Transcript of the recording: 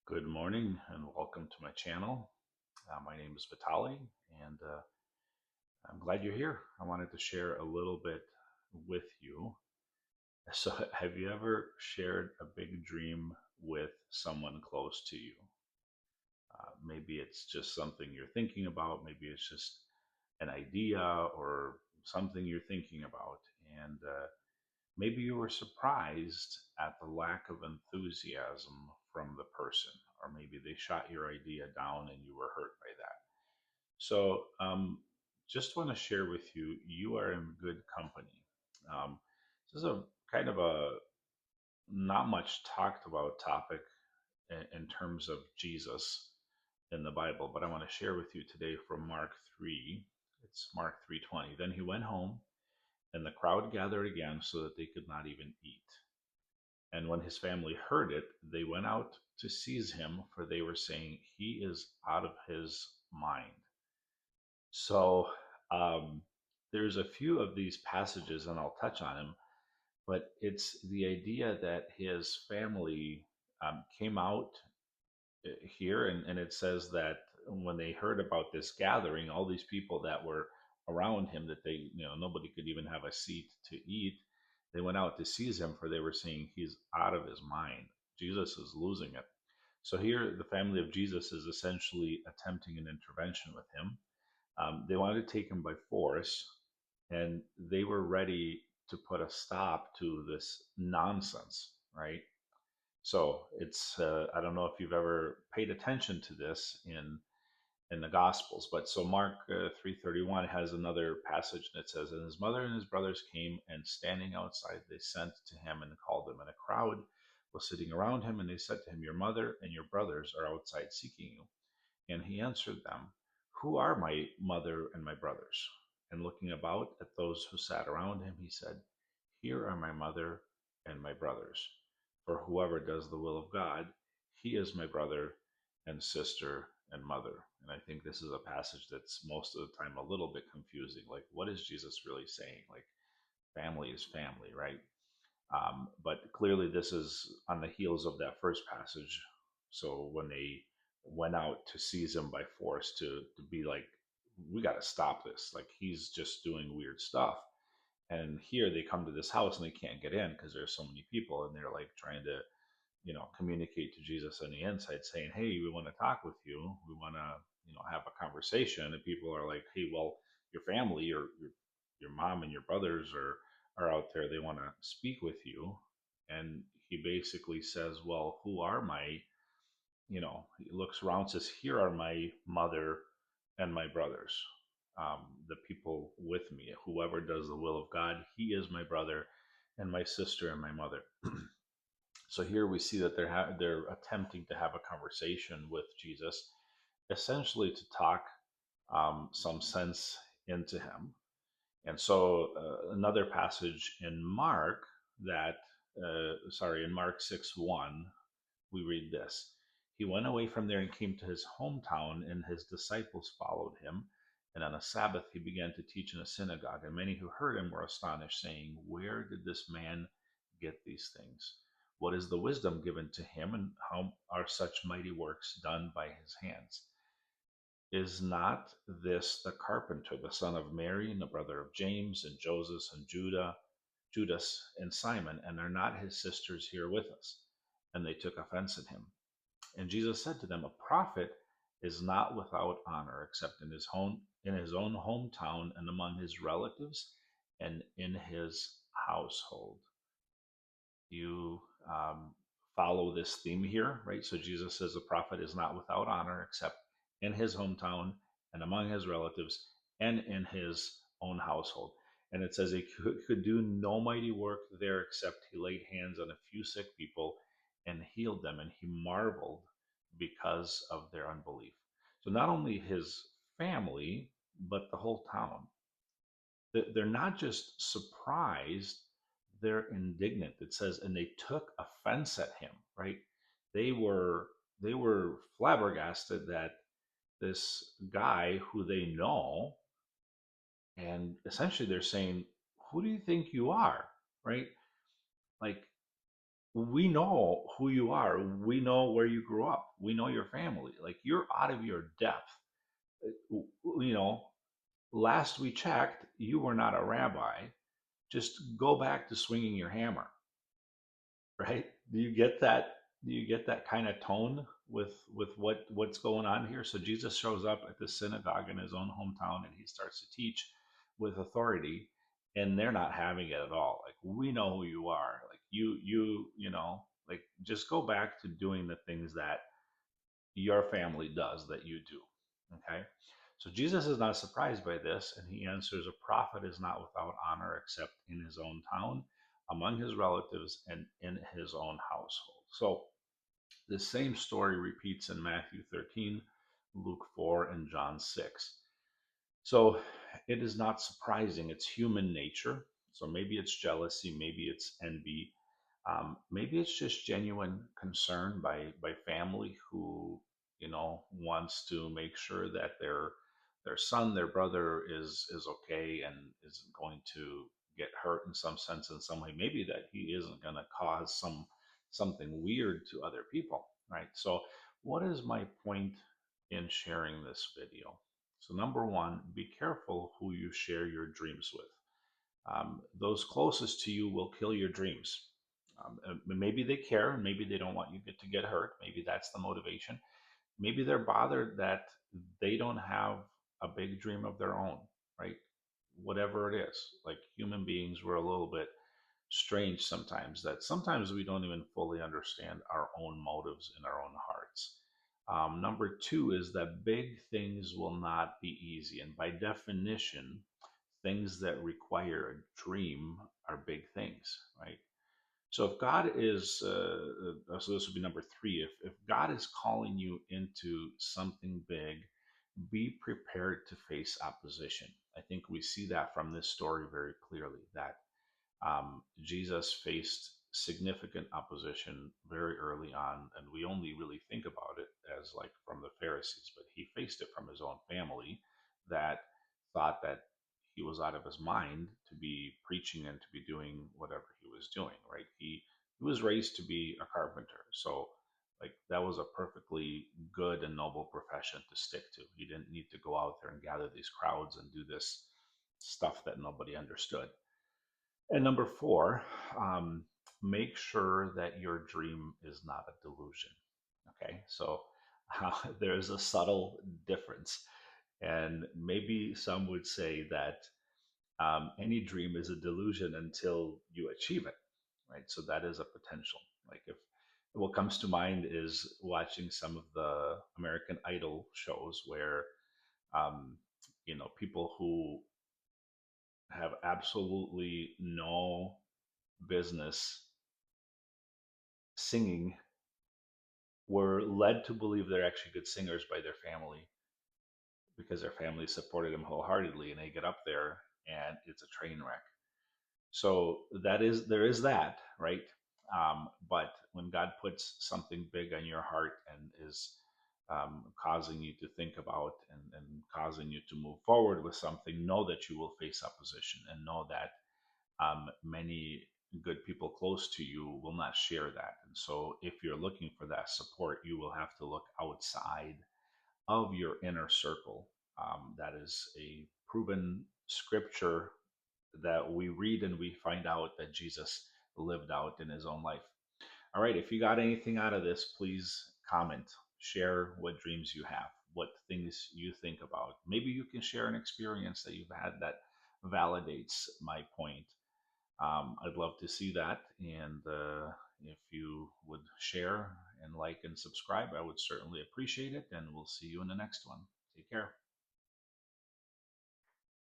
Good morning and welcome to my channel. My name is Vitali and I'm glad you're here. I wanted to share a little bit with you. So, have you ever shared a big dream with someone close to you? Maybe it's just something you're thinking about, maybe it's just an idea or something you're thinking about. And maybe you were surprised at the lack of enthusiasm from the person, or maybe they shot your idea down and you were hurt by that. So, just want to share with you, you are in good company. This is a kind of a not much talked about topic in terms of Jesus in the Bible, but I want to share with you today from Mark 3. It's Mark 3:20. Then he went home, and the crowd gathered again so that they could not even eat. And when his family heard it, they went out to seize him, for they were saying, "He is out of his mind." So there's a few of these passages, and I'll touch on them, but it's the idea that his family came out here, and it says that when they heard about this gathering, all these people that were around him, that nobody could even have a seat to eat, they went out to seize him, for they were saying he's out of his mind. Jesus is losing it. So here, the family of Jesus is essentially attempting an intervention with him. They wanted to take him by force, and they were ready to put a stop to this nonsense, right? So it's I don't know if you've ever paid attention to this in the Gospels, but so Mark 3:31 has another passage that says, "And his mother and his brothers came, and standing outside, they sent to him and called him. And a crowd was sitting around him, and they said to him, 'Your mother and your brothers are outside seeking you.' And he answered them, 'Who are my mother and my brothers?' And looking about at those who sat around him, he said, 'Here are my mother and my brothers. For whoever does the will of God, he is my brother and sister and mother.'" And I think this is a passage that's most of the time a little bit confusing. Like, what is Jesus really saying? Like, family is family, right? But clearly, this is on the heels of that first passage. So when they went out to seize him by force, to be like, we got to stop this. Like, he's just doing weird stuff. And here they come to this house and they can't get in because there's so many people, and they're like trying to, communicate to Jesus on the inside, saying, "Hey, we want to talk with you. We want to, have a conversation." And people are like, "Hey, well, your family, your mom and your brothers are out there. They want to speak with you." And he basically says, "Well, who are my?" He looks around, says, "Here are my mother and my brothers, the people with me. Whoever does the will of God, he is my brother and my sister and my mother." So here we see that they're attempting to have a conversation with Jesus, essentially to talk some sense into him. And so another passage in Mark in Mark 6:1, we read this. "He went away from there and came to his hometown, and his disciples followed him. And on a Sabbath he began to teach in a synagogue, and many who heard him were astonished, saying, 'Where did this man get these things? What is the wisdom given to him, and how are such mighty works done by his hands? Is not this the carpenter, the son of Mary, and the brother of James and Joseph and Judas and Simon? And are not his sisters here with us?' And they took offense at him. And Jesus said to them, 'A prophet is not without honor except in his own hometown, and among his relatives, and in his household.'" You follow this theme here, right? So Jesus says a prophet is not without honor except in his hometown and among his relatives and in his own household. And it says he could do no mighty work there except he laid hands on a few sick people and healed them. And he marveled because of their unbelief. So not only his family, but the whole town. They're not just surprised, they're indignant. It says, and they took offense at him, right? They were flabbergasted that this guy who they know, and essentially they're saying, "Who do you think you are?" Right? Like, we know who you are. We know where you grew up. We know your family. Like, you're out of your depth. You know, last we checked, you were not a rabbi. Just go back to swinging your hammer, right? Do you get that? Do you get that kind of tone with what's going on here? So Jesus shows up at the synagogue in his own hometown and he starts to teach with authority, and they're not having it at all. Like, we know who you are. Like, like, just go back to doing the things that your family does that you do. Okay? So Jesus is not surprised by this, and he answers, a prophet is not without honor except in his own town, among his relatives, and in his own household. So the same story repeats in Matthew 13, Luke 4, and John 6. So it is not surprising. It's human nature. So maybe it's jealousy, maybe it's envy, maybe it's just genuine concern by family who wants to make sure that their son, their brother is okay and isn't going to get hurt in some sense, in some way. Maybe that he isn't going to cause something weird to other people, right? So what is my point in sharing this video? So number one, be careful who you share your dreams with. Those closest to you will kill your dreams. Maybe they care, and maybe they don't want you to get hurt. Maybe that's the motivation. Maybe they're bothered that they don't have a big dream of their own, right? Whatever it is, like, human beings, we're a little bit strange sometimes, that sometimes we don't even fully understand our own motives in our own hearts. Number two is that big things will not be easy. And by definition, things that require a dream are big things, right? So if God is, so this would be number three. If God is calling you into something big, be prepared to face opposition. I think we see that from this story very clearly, that Jesus faced significant opposition very early on, and we only really think about it as like from the Pharisees, but he faced it from his own family that thought that he was out of his mind to be preaching and to be doing whatever he was doing, right? He was raised to be a carpenter, so like, that was a perfectly good and noble profession to stick to. He didn't need to go out there and gather these crowds and do this stuff that nobody understood. And number four, make sure that your dream is not a delusion. Okay, so there's a subtle difference. And maybe some would say that any dream is a delusion until you achieve it, right? So that is a potential. Like, if what comes to mind is watching some of the American Idol shows where, um, people who have absolutely no business singing were led to believe they're actually good singers by their family, because their family supported them wholeheartedly, and they get up there and it's a train wreck. So there is that, right? But when God puts something big on your heart and is causing you to think about, and causing you to move forward with something, know that you will face opposition, and know that many good people close to you will not share that. And so, if you're looking for that support, you will have to look outside of your inner circle. That is a proven scripture that we read, and we find out that Jesus lived out in his own life. All right, if you got anything out of this, please comment, share what dreams you have, what things you think about. Maybe you can share an experience that you've had that validates my point. I'd love to see that. And if you would share and like and subscribe, I would certainly appreciate it. And we'll see you in the next one. Take care.